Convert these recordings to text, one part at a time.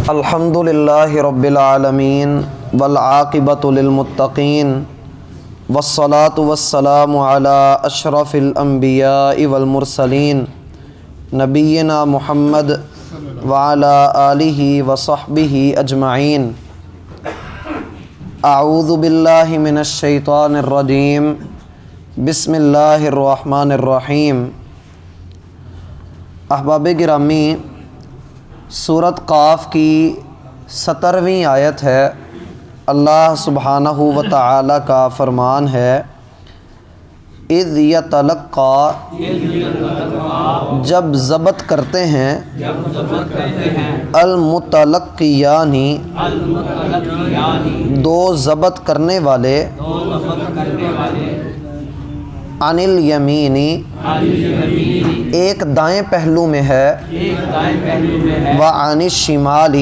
الحمد للہ رب العالمین والعاقبۃ للمتقین والصلاة والسلام علی اشرف الانبیاء والمرسلین نبینا محمد وعلی آلہ وصحبہ اجمعین۔ اعوذ باللہ من الشیطان الرجیم، بسم اللہ الرحمن الرحیم۔ احباب گرامی، سورۃ قاف کی 17ویں آیت ہے۔ اللہ سبحانہ و تعالی کا فرمان ہے، اذ یتلقی، جب ضبط کرتے ہیں، المتلقیان، دو ضبط کرنے والے، عن الیمین، ایک دائیں پہلو میں ہے، وعن الشمال،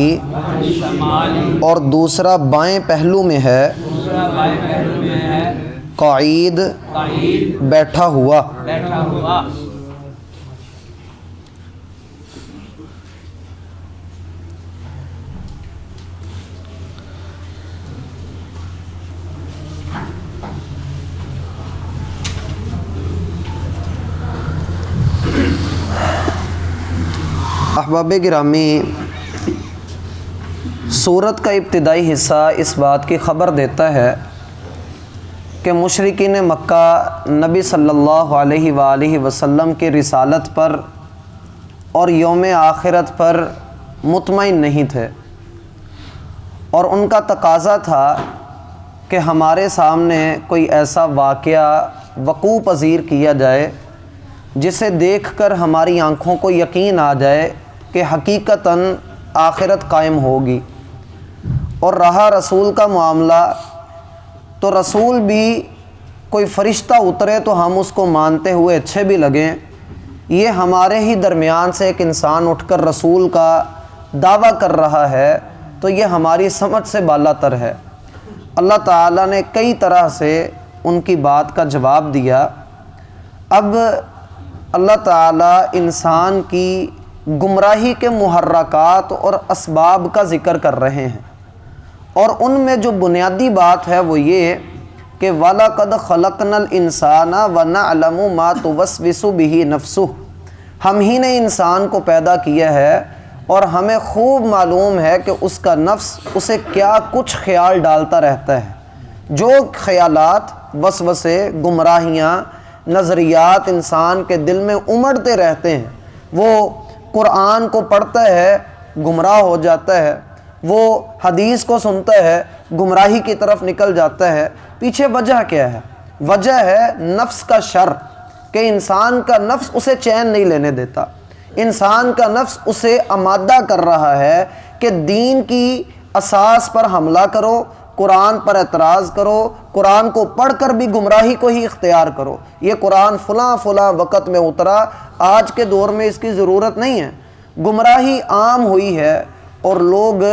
اور دوسرا بائیں پہلو میں ہے، قعید، بیٹھا ہوا۔ احباب گرامی، سورت کا ابتدائی حصہ اس بات کی خبر دیتا ہے کہ مشرکین مکہ نبی صلی اللہ علیہ وآلہ وسلم کی رسالت پر اور یوم آخرت پر مطمئن نہیں تھے، اور ان کا تقاضا تھا کہ ہمارے سامنے کوئی ایسا واقعہ وقوع پذیر کیا جائے جسے دیکھ کر ہماری آنکھوں کو یقین آ جائے کہ حقیقتاً آخرت قائم ہوگی۔ اور رہا رسول کا معاملہ، تو رسول بھی کوئی فرشتہ اترے تو ہم اس کو مانتے ہوئے اچھے بھی لگیں، یہ ہمارے ہی درمیان سے ایک انسان اٹھ کر رسول کا دعویٰ کر رہا ہے تو یہ ہماری سمجھ سے بالا تر ہے۔ اللہ تعالیٰ نے کئی طرح سے ان کی بات کا جواب دیا۔ اب اللہ تعالیٰ انسان کی گمراہی کے محرکات اور اسباب کا ذکر کر رہے ہیں، اور ان میں جو بنیادی بات ہے وہ یہ کہ وَلَقَدْ خَلَقْنَا الْإِنسَانَ وَنَعْلَمُ مَا تُوَسْوِسُ بِهِ نَفْسُهُ، ہم ہی نے انسان کو پیدا کیا ہے اور ہمیں خوب معلوم ہے کہ اس کا نفس اسے کیا کچھ خیال ڈالتا رہتا ہے۔ جو خیالات، وسوسے، گمراہیاں، نظریات انسان کے دل میں امڑتے رہتے ہیں، وہ قرآن کو پڑھتا ہے گمراہ ہو جاتا ہے، وہ حدیث کو سنتا ہے گمراہی کی طرف نکل جاتا ہے۔ پیچھے وجہ کیا ہے؟ وجہ ہے نفس کا شر، کہ انسان کا نفس اسے چین نہیں لینے دیتا، انسان کا نفس اسے آمادہ کر رہا ہے کہ دین کی اساس پر حملہ کرو، قرآن پر اعتراض کرو، قرآن کو پڑھ کر بھی گمراہی کو ہی اختیار کرو۔ یہ قرآن فلاں فلاں وقت میں اترا، آج کے دور میں اس کی ضرورت نہیں ہے۔ گمراہی عام ہوئی ہے اور لوگ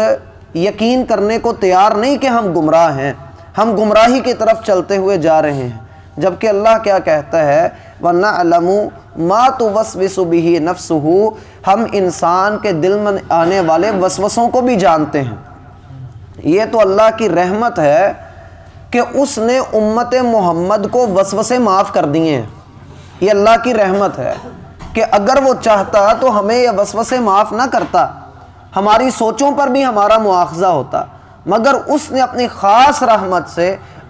یقین کرنے کو تیار نہیں کہ ہم گمراہ ہیں، ہم گمراہی کی طرف چلتے ہوئے جا رہے ہیں، جبکہ اللہ کیا کہتا ہے، وَنَعْلَمُ مَا تُوَسْوِسُ بِهِ نَفْسُهُ، ہم انسان کے دل میں آنے والے وسوسوں کو بھی جانتے ہیں۔ یہ تو اللہ کی رحمت ہے کہ اس نے امت محمد کو وسوسے معاف کر دیے ہیں۔ یہ اللہ کی رحمت ہے کہ اگر وہ چاہتا تو ہمیں یہ وسوسے معاف نہ کرتا، ہماری سوچوں پر بھی ہمارا مواخذہ ہوتا، مگر اس نے اپنی خاص رحمت سے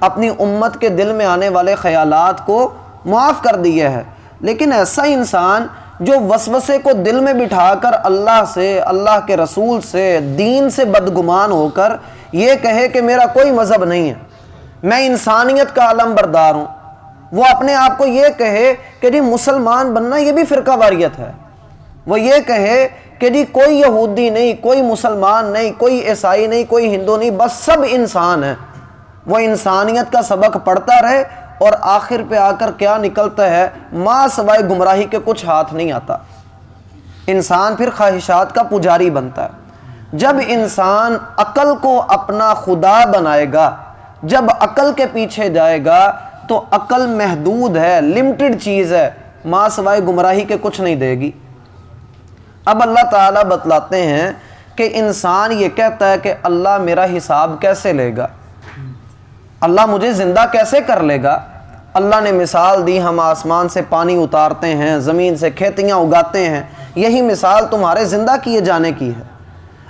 اپنی امت کے دل میں آنے والے خیالات کو معاف کر دیا ہے۔ لیکن ایسا انسان جو وسوسے کو دل میں بٹھا کر اللہ سے، اللہ کے رسول سے، دین سے بدگمان ہو کر یہ کہے کہ میرا کوئی مذہب نہیں ہے، میں انسانیت کا علم بردار ہوں، وہ اپنے آپ کو یہ کہے کہ جی مسلمان بننا یہ بھی فرقہ واریت ہے، وہ یہ کہے کہ جی کوئی یہودی نہیں، کوئی مسلمان نہیں، کوئی عیسائی نہیں، کوئی ہندو نہیں، بس سب انسان ہیں، وہ انسانیت کا سبق پڑھتا رہے، اور آخر پہ آ کر کیا نکلتا ہے، ماں سوائے گمراہی کے کچھ ہاتھ نہیں آتا۔ انسان پھر خواہشات کا پجاری بنتا ہے۔ جب انسان عقل کو اپنا خدا بنائے گا، جب عقل کے پیچھے جائے گا، تو عقل محدود ہے، لمیٹڈ چیز ہے، ماں سوائے گمراہی کے کچھ نہیں دے گی۔ اب اللہ تعالیٰ بتلاتے ہیں کہ انسان یہ کہتا ہے کہ اللہ میرا حساب کیسے لے گا، اللہ مجھے زندہ کیسے کر لے گا۔ اللہ نے مثال دی، ہم آسمان سے پانی اتارتے ہیں، زمین سے کھیتیاں اگاتے ہیں، یہی مثال تمہارے زندہ کیے جانے کی ہے۔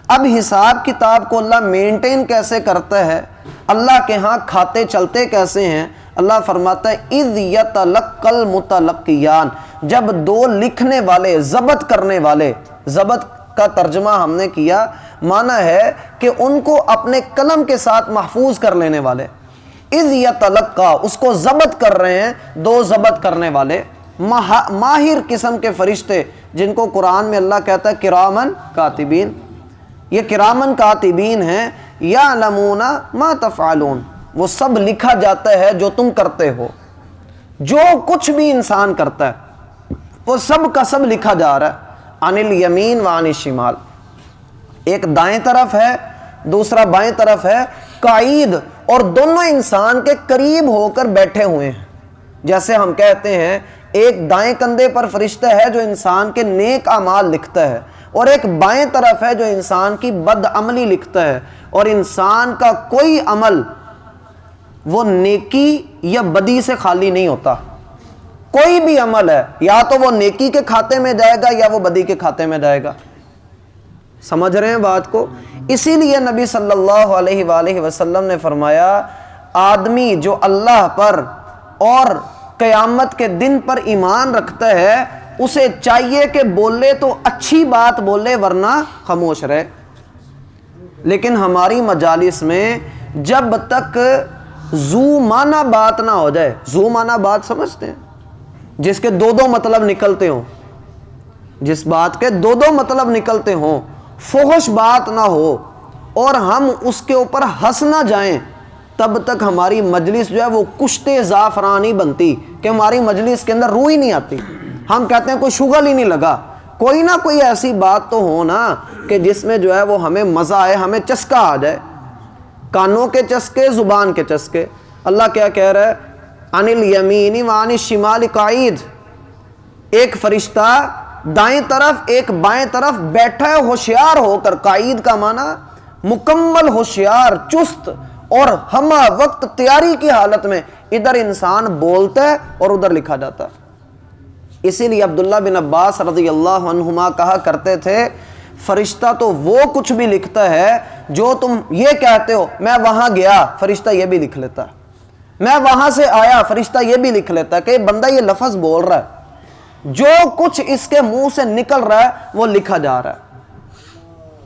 اب حساب کتاب کو اللہ مینٹین کیسے کرتا ہے، اللہ کے ہاں کھاتے چلتے کیسے ہیں؟ اللہ فرماتا ہے اِذْ يَتَلَقَّ الْمُتَلَقِّيَانِ، جب دو لکھنے والے، ضبط کرنے والے، ضبط کا ترجمہ ہم نے کیا، معنی ہے کہ ان کو اپنے قلم کے ساتھ محفوظ کر لینے والے، اِذْ يَتَلَقَّى، اس کو ضبط کر رہے ہیں دو ضبط کرنے والے ماہر قسم کے فرشتے، جن کو قرآن میں اللہ کہتا ہے کرامن کاتبین۔ یہ کرامن کاتبین ہیں، یعلمون ما تفعلون، وہ سب لکھا جاتا ہے جو تم کرتے ہو، جو کچھ بھی انسان کرتا ہے وہ سب کا سب لکھا جا رہا ہے۔ عن الیمین وعن الشمال، ایک دائیں طرف ہے دوسرا بائیں طرف ہے، قعید، اور دونوں انسان کے قریب ہو کر بیٹھے ہوئے ہیں۔ جیسے ہم کہتے ہیں ایک دائیں کندھے پر فرشتہ ہے جو انسان کے نیک اعمال لکھتا ہے، اور ایک بائیں طرف ہے جو انسان کی بد عملی لکھتا ہے، اور انسان کا کوئی عمل وہ نیکی یا بدی سے خالی نہیں ہوتا۔ کوئی بھی عمل ہے یا تو وہ نیکی کے کھاتے میں جائے گا یا وہ بدی کے کھاتے میں جائے گا۔ سمجھ رہے ہیں بات کو؟ اسی لیے نبی صلی اللہ علیہ وآلہ وسلم نے فرمایا آدمی جو اللہ پر اور قیامت کے دن پر ایمان رکھتا ہے اسے چاہیے کہ بولے تو اچھی بات بولے ورنہ خاموش رہے۔ لیکن ہماری مجالس میں جب تک زو معنی بات نہ ہو جائے، زو معنی بات سمجھتے ہیں جس کے دو دو مطلب نکلتے ہوں، جس بات کے دو دو مطلب نکلتے ہوں، فحش بات نہ ہو اور ہم اس کے اوپر ہنس نہ جائیں، تب تک ہماری مجلس جو ہے وہ کشتے زعفرانی بنتی، کہ ہماری مجلس کے اندر روح ہی نہیں آتی۔ ہم کہتے ہیں کوئی شغل ہی نہیں لگا، کوئی نہ کوئی ایسی بات تو ہو نا کہ جس میں جو ہے وہ ہمیں مزہ آئے، ہمیں چسکا آ جائے، کانوں کے چسکے، زبان کے چسکے۔ اللہ کیا کہہ رہا ہے؟ عن الیمین وعن الشمال قعید، ایک فرشتہ دائیں طرف ایک بائیں طرف بیٹھا ہے ہوشیار ہو کر۔ قعید کا معنی مکمل ہوشیار، چست اور ہمہ وقت تیاری کی حالت میں، ادھر انسان بولتا ہے اور ادھر لکھا جاتا ہے۔ اسی لیے عبداللہ بن عباس رضی اللہ عنہما کہا کرتے تھے فرشتہ تو وہ کچھ بھی لکھتا ہے جو تم یہ کہتے ہو میں وہاں گیا، فرشتہ یہ بھی لکھ لیتا ہے، میں وہاں سے آیا، فرشتہ یہ بھی لکھ لیتا ہے کہ بندہ یہ لفظ بول رہا ہے، جو کچھ اس کے منہ سے نکل رہا ہے وہ لکھا جا رہا ہے۔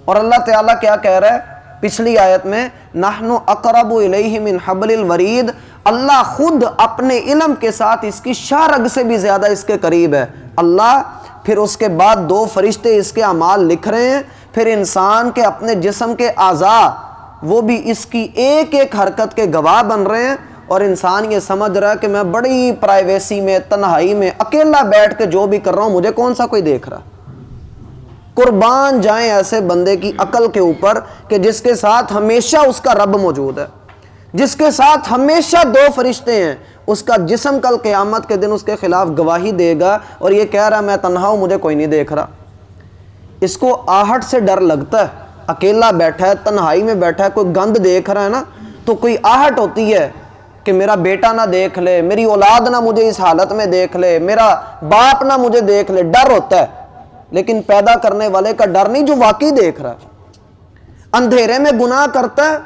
اور اللہ تعالیٰ کیا کہہ رہا ہے پچھلی آیت میں؟ نحن اقرب الیہ من حبل الورید، اللہ خود اپنے علم کے ساتھ اس کی شاہ رگ سے بھی زیادہ اس کے قریب ہے۔ اللہ پھر اس کے بعد دو فرشتے اس کے اعمال لکھ رہے ہیں، پھر انسان کے اپنے جسم کے اعضاء وہ بھی اس کی ایک ایک حرکت کے گواہ بن رہے ہیں، اور انسان یہ سمجھ رہا ہے کہ میں بڑی پرائیویسی میں، تنہائی میں اکیلا بیٹھ کے جو بھی کر رہا ہوں مجھے کون سا کوئی دیکھ رہا۔ قربان جائیں ایسے بندے کی عقل کے اوپر کہ جس کے ساتھ ہمیشہ اس کا رب موجود ہے، جس کے ساتھ ہمیشہ دو فرشتے ہیں، اس کا جسم کل قیامت کے دن اس کے خلاف گواہی دے گا، اور یہ کہہ رہا میں تنہا ہوں مجھے کوئی نہیں دیکھ رہا۔ اس کو آہٹ سے ڈر لگتا ہے، اکیلا بیٹھا ہے، تنہائی میں بیٹھا ہے، کوئی گند دیکھ رہا ہے نا تو کوئی آہٹ ہوتی ہے کہ میرا بیٹا نہ دیکھ لے، میری اولاد نہ مجھے اس حالت میں دیکھ لے، میرا باپ نہ مجھے دیکھ لے، ڈر ہوتا ہے۔ لیکن پیدا کرنے والے کا ڈر نہیں جو واقعی دیکھ رہا ہے۔ اندھیرے میں گناہ کرتا ہے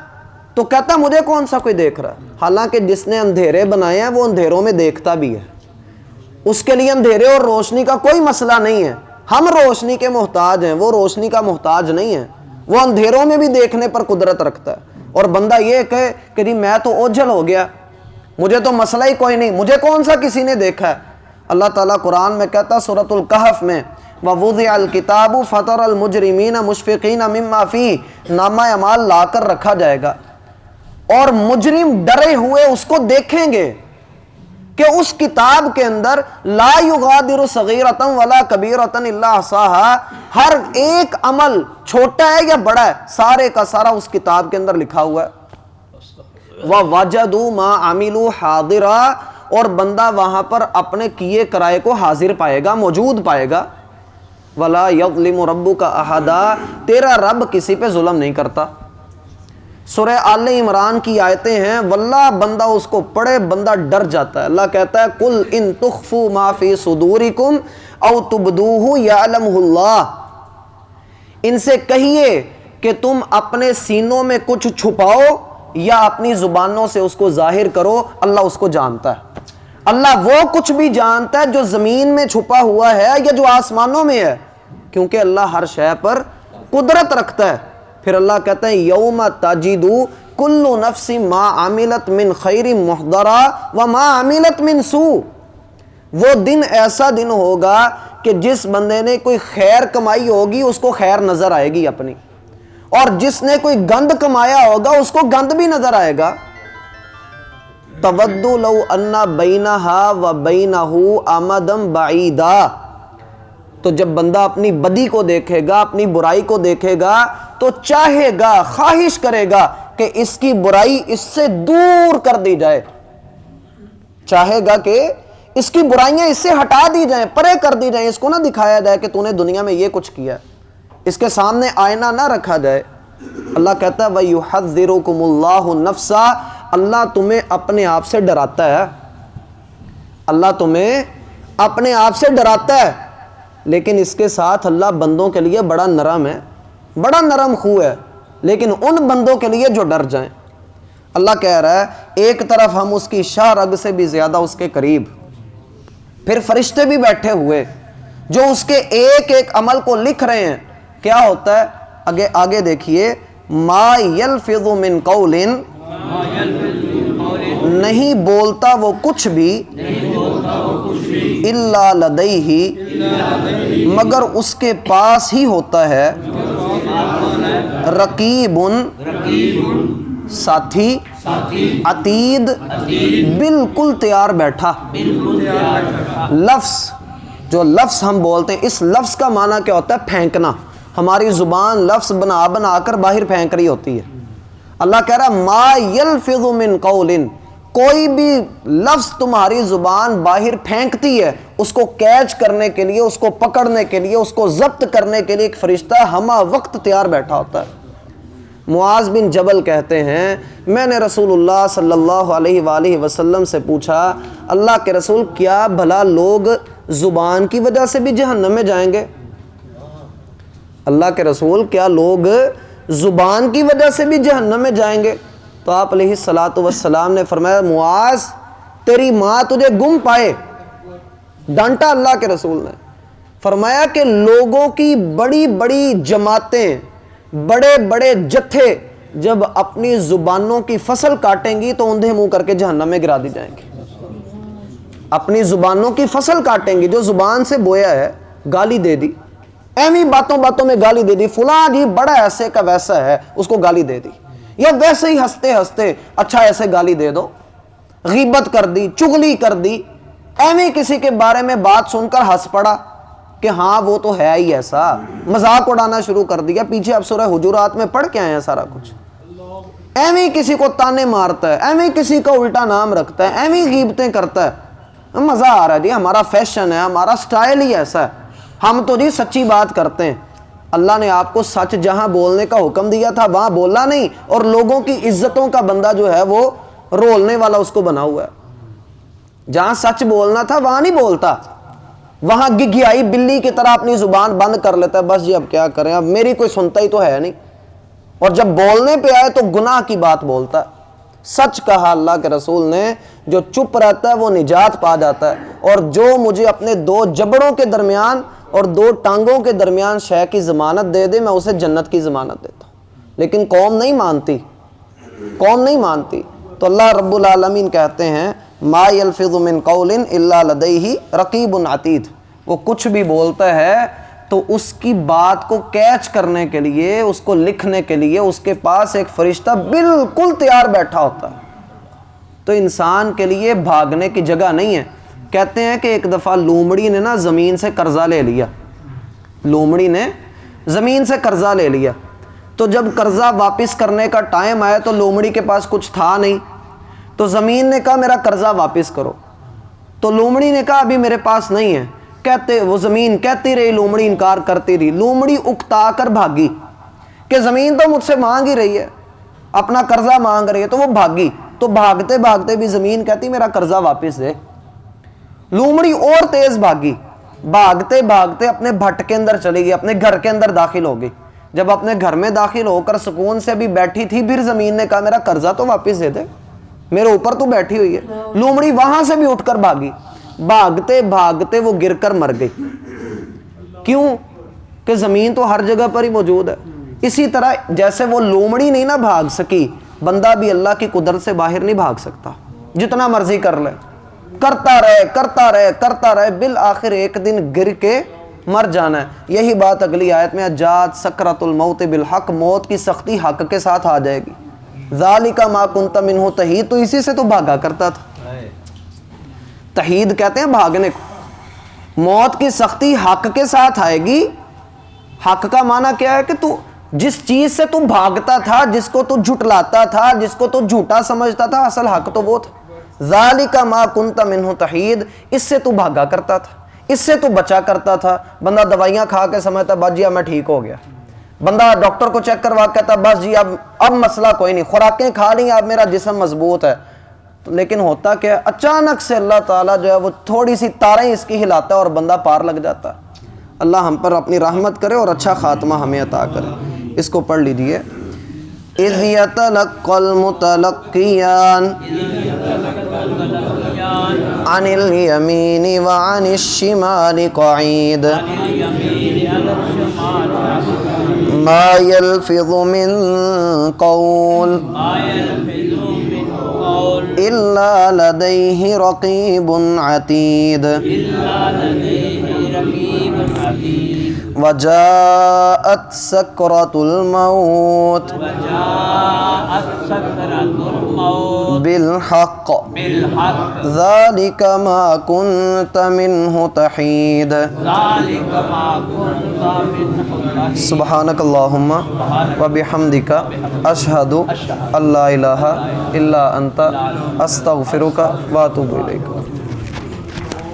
تو کہتا ہے مجھے کون سا کوئی دیکھ رہا ہے، حالانکہ جس نے اندھیرے بنائے ہیں وہ اندھیروں میں دیکھتا بھی ہے، اس کے لیے اندھیرے اور روشنی کا کوئی مسئلہ نہیں ہے۔ ہم روشنی کے محتاج ہیں، وہ روشنی کا محتاج نہیں ہے، وہ اندھیروں میں بھی دیکھنے پر قدرت رکھتا ہے۔ اور بندہ یہ کہے کہ جی میں تو اوجھل ہو گیا، مجھے تو مسئلہ ہی کوئی نہیں، مجھے کون سا کسی نے دیکھا ہے۔ اللہ تعالیٰ قرآن میں کہتا ہے سورۃ الکہف میں وَوُضِعَ الْكِتَابُ فَتَرَى الْمُجْرِمِينَ مُشْفِقِينَ مِمَّا فِيهِ، نامہ اعمال لا کر رکھا جائے گا اور مجرم ڈرے ہوئے اس کو دیکھیں گے کہ اس کتاب کے اندر لا یغادر صغیرۃ ولا کبیرۃ الا احصاها، ہر ایک عمل چھوٹا ہے یا بڑا ہے سارے کا سارا اس کتاب کے اندر لکھا ہوا ہے۔ وَوَجَدُوا مَا عَمِلُوا حَاضِرًا، اور بندہ وہاں پر اپنے کیے کرائے کو حاضر پائے گا، موجود پائے گا۔ ولا یظلم ربک احدا، تیرا رب کسی پہ ظلم نہیں کرتا۔ سورہ آل عمران کی آیتیں ہیں، واللہ بندہ اس کو پڑھے بندہ ڈر جاتا ہے۔ اللہ کہتا ہے قل ان تخفوا ما فی صدورکم او تبدوہ یعلمہ اللہ، ان سے کہیے کہ تم اپنے سینوں میں کچھ چھپاؤ یا اپنی زبانوں سے اس کو ظاہر کرو، اللہ اس کو جانتا ہے۔ اللہ وہ کچھ بھی جانتا ہے جو زمین میں چھپا ہوا ہے یا جو آسمانوں میں ہے، کیونکہ اللہ ہر شے پر قدرت رکھتا ہے۔ پھر اللہ کہتا ہے یوم تجد کل نفس ما عملت من خیر محضرا وما عملت من سوء، وہ دن ایسا دن ہوگا کہ جس بندے نے کوئی خیر کمائی ہوگی اس کو خیر نظر آئے گی اپنی، اور جس نے کوئی گند کمایا ہوگا اس کو گند بھی نظر آئے گا۔ تود لو ان بینہا و بینہ امدا بعیدا، تو جب بندہ اپنی بدی کو دیکھے گا، اپنی برائی کو دیکھے گا تو چاہے گا، خواہش کرے گا کہ اس کی برائی اس سے دور کر دی جائے، چاہے گا کہ اس کی برائیاں اس سے ہٹا دی جائیں، پرے کر دی جائیں، اس کو نہ دکھایا جائے کہ تو نے دنیا میں یہ کچھ کیا، اس کے سامنے آئینہ نہ رکھا جائے۔ اللہ کہتا ہے وَيُحَذِّرُكُمُ اللَّهُ نَفْسًا، اللہ تمہیں اپنے آپ سے ڈراتا ہے، اللہ تمہیں اپنے آپ سے ڈراتا ہے، لیکن اس کے ساتھ اللہ بندوں کے لیے بڑا نرم ہے، بڑا نرم خو ہے، لیکن ان بندوں کے لیے جو ڈر جائیں۔ اللہ کہہ رہا ہے ایک طرف ہم اس کی شاہ رگ سے بھی زیادہ اس کے قریب، پھر فرشتے بھی بیٹھے ہوئے جو اس کے ایک ایک عمل کو لکھ رہے ہیں۔ کیا ہوتا ہے آگے دیکھیے، ما یلفظ من قول، نہیں بولتا وہ کچھ بھی، الا لدیہ، مگر اس کے پاس ہی ہوتا ہے، رقیب ساتھی، عتید بالکل تیار بیٹھا۔ لفظ جو لفظ ہم بولتے ہیں، اس لفظ کا معنی کیا ہوتا ہے؟ پھینکنا۔ ہماری زبان لفظ بنا بنا کر باہر پھینک رہی ہوتی ہے۔ اللہ کہہ رہا ما یلفظ من قول، کوئی بھی لفظ تمہاری زبان باہر پھینکتی ہے، اس کو کیچ کرنے کے لیے، اس کو پکڑنے کے لیے، اس کو ضبط کرنے کے لیے ایک فرشتہ ہمہ وقت تیار بیٹھا ہوتا ہے۔ معاذ بن جبل کہتے ہیں میں نے رسول اللہ صلی اللہ علیہ وآلہ وسلم سے پوچھا، اللہ کے رسول کیا بھلا لوگ زبان کی وجہ سے بھی جہنم میں جائیں گے؟ اللہ کے رسول کیا لوگ زبان کی وجہ سے بھی جہنم میں جائیں گے؟ تو آپ علیہ الصلاۃ والسلام نے فرمایا معاذ تیری ماں تجھے گم پائے، ڈانٹا اللہ کے رسول نے۔ فرمایا کہ لوگوں کی بڑی بڑی جماعتیں، بڑے بڑے جتھے جب اپنی زبانوں کی فصل کاٹیں گی تو اوندھے منہ کر کے جہنم میں گرا دی جائیں گی۔ اپنی زبانوں کی فصل کاٹیں گی، جو زبان سے بویا ہے، گالی دے دی، ایویں باتوں باتوں میں گالی دے دی، فلاں جی بڑا ایسے کا ویسا ہے، اس کو گالی دے دی، یا ویسے ہی ہنستے ہنستے اچھا ایسے گالی دے دو، غیبت کر دی، چغلی کر دی، ایویں کسی کے بارے میں بات سن کر ہنس پڑا کہ ہاں وہ تو ہے ہی ایسا، مذاق اڑانا شروع کر دیا۔ پیچھے اب سورہ حجرات میں پڑھ کے آئے ہیں سارا کچھ۔ ایویں کسی کو تانے مارتا ہے، ایویں کسی کا الٹا نام رکھتا ہے، ایویں غیبتیں کرتا ہے، مزہ آ رہا ہے جی، ہمارا فیشن ہے، ہمارا سٹائل ہی ایسا ہے، ہم تو جی سچی بات کرتے ہیں۔ اللہ نے آپ کو سچ جہاں بولنے کا حکم دیا تھا وہاں بولنا نہیں، اور لوگوں کی عزتوں کا بندہ جو ہے وہ رولنے والا اس کو بنا ہوا ہے۔ جہاں سچ بولنا تھا وہاں نہیں بولتا، وہاں گگیائی بلی کی طرح اپنی زبان بند کر لیتا ہے، بس جی اب کیا کریں، اب میری کوئی سنتا ہی تو ہے نہیں، اور جب بولنے پہ آئے تو گناہ کی بات بولتا ہے۔ سچ کہا اللہ کے رسول نے، جو چپ رہتا ہے وہ نجات پا جاتا ہے، اور جو مجھے اپنے دو جبڑوں کے درمیان اور دو ٹانگوں کے درمیان شے کی ضمانت دے دے میں اسے جنت کی ضمانت دیتا ہوں۔ لیکن قوم نہیں مانتی، قوم نہیں مانتی۔ تو اللہ رب العالمین کہتے ہیں ما یلفظ من قول الا لدیہ رقیب عتید، وہ کچھ بھی بولتا ہے تو اس کی بات کو کیچ کرنے کے لیے، اس کو لکھنے کے لیے اس کے پاس ایک فرشتہ بالکل تیار بیٹھا ہوتا ہے۔ تو انسان کے لیے بھاگنے کی جگہ نہیں ہے۔ کہتے ہیں کہ ایک دفعہ لومڑی نے نا زمین سے قرضہ لے لیا، لومڑی نے زمین سے قرضہ لے لیا، تو جب قرضہ واپس کرنے کا ٹائم آیا تو لومڑی کے پاس کچھ تھا نہیں، تو زمین نے کہا میرا قرضہ واپس کرو، تو لومڑی نے کہا ابھی میرے پاس نہیں ہے، وہ زمین کہتی رہی، لومڑی انکار کرتی رہی، لومڑی اکتا کر بھاگی کہ زمین تو مجھ سے مانگ ہی رہی ہے، اپنا قرضہ مانگ رہی ہے، تو وہ بھاگی، تو بھاگتے بھاگتے بھی زمین کہتی میرا قرضہ واپس دے۔ لومڑی اور تیز بھاگی، بھاگتے بھاگتے اپنے بھٹ کے اندر چلی گئی، اپنے گھر کے اندر داخل ہو گئی۔ جب اپنے گھر میں داخل ہو کر سکون سے بھی بیٹھی تھی، پھر زمین نے کہا میرا قرضہ تو واپس دے دے، میرے اوپر تو بیٹھی ہوئی ہے۔ لومڑی وہاں سے بھی اٹھ کر بھاگی، بھاگتے بھاگتے وہ گر کر مر گئی۔ کیوں؟ کہ زمین تو ہر جگہ پر ہی موجود ہے۔ اسی طرح جیسے وہ لومڑی نہیں نہ بھاگ سکی، بندہ بھی اللہ کی قدرت سے باہر نہیں بھاگ سکتا، جتنا مرضی کر لے، کرتا رہے کرتا رہے کرتا رہے، بالآخر ایک دن گر کے مر جانا ہے۔ یہی بات اگلی آیت میں جاءت سکرۃ الموت بالحق، موت کی سختی حق کے ساتھ آ جائے گی۔ ذالک ما کنت منہ تحید، تو اسی سے تو بھاگا کرتا تھا۔ تحید کہتے ہیں بھاگنے کو۔ موت کی سختی حق کے ساتھ آئے گی۔ حق کا معنی کیا ہے کہ تو جس چیز سے تو بھاگتا تھا، جس کو تو جھٹلاتا تھا، جس کو تو جھوٹا سمجھتا تھا، اصل حق تو وہ تھا۔ ذالک ما کنت منہ تحید، اس سے تو بھاگا کرتا تھا، اس سے تو بچا کرتا تھا۔ بندہ دوائیاں کھا کے سمجھتا بس جی اب میں ٹھیک ہو گیا، بندہ ڈاکٹر کو چیک کروا کہتا بس جی اب مسئلہ کوئی نہیں، خوراکیں کھا لی اب میرا جسم مضبوط ہے۔ لیکن ہوتا کیا ہے، اچانک سے اللہ تعالیٰ جو ہے وہ تھوڑی سی تاریں اس کی ہلاتا ہے اور بندہ پار لگ جاتا ہے۔ اللہ ہم پر اپنی رحمت کرے اور اچھا خاتمہ ہمیں عطا کرے۔ اس کو پڑھ لیجئے۔ اذ یتلقی المتلقیان عن الیمین وعن الشمال قعید ما یلفظ من قول الا لدیہ رقیب عتید وجاءت سکرۃ الموت بالحق ذلك ما كنت منه تحید سبحانک اللہم وبحمدک اشہد ان لا الہ الا انت استغفرک واتوب الیک۔